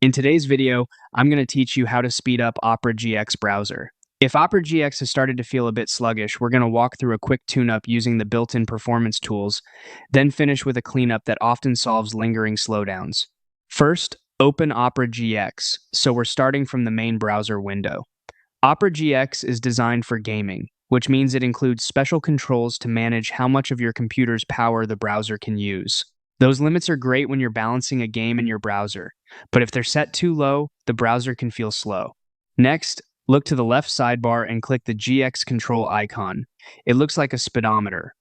In today's video, I'm going to teach you how to speed up Opera GX browser. If Opera GX has started to feel a bit sluggish, we're going to walk through a quick tune-up using the built-in performance tools, then finish with a cleanup that often solves lingering slowdowns. First, open Opera GX, so we're starting from the main browser window. Opera GX is designed for gaming, which means it includes special controls to manage how much of your computer's power the browser can use. Those limits are great when you're balancing a game in your browser, but if they're set too low, the browser can feel slow. Next, look to the left sidebar and click the GX control icon. It looks like a speedometer.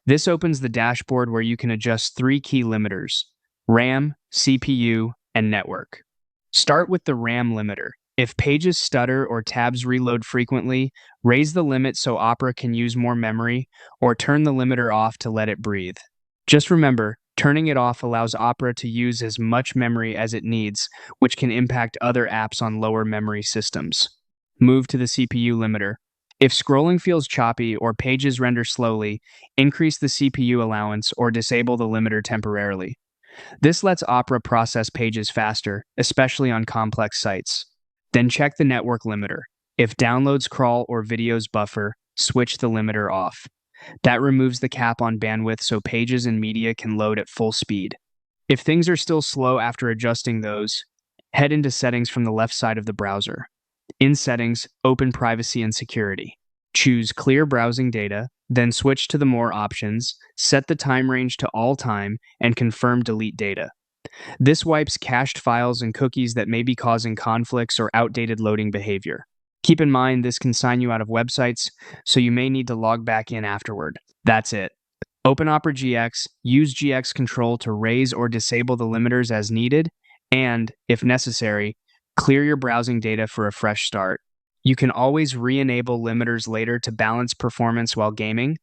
This opens the dashboard where you can adjust three key limiters: RAM, CPU, and network. Start with the RAM limiter. If pages stutter or tabs reload frequently, raise the limit so Opera can use more memory, or turn the limiter off to let it breathe. Just remember, turning it off allows Opera to use as much memory as it needs, which can impact other apps on lower memory systems. Move to the CPU limiter. If scrolling feels choppy or pages render slowly, increase the CPU allowance or disable the limiter temporarily. This lets Opera process pages faster, especially on complex sites. Then check the network limiter. If downloads crawl or videos buffer, switch the limiter off. That removes the cap on bandwidth so pages and media can load at full speed. If things are still slow after adjusting those, head into Settings from the left side of the browser. In Settings, open Privacy and Security. Choose Clear Browsing Data, then switch to the More options, set the time range to all time, and confirm Delete Data. This wipes cached files and cookies that may be causing conflicts or outdated loading behavior. Keep in mind this can sign you out of websites, so you may need to log back in afterward. That's it. Open Opera GX, use GX Control to raise or disable the limiters as needed, and, if necessary, clear your browsing data for a fresh start. You can always re-enable limiters later to balance performance while gaming,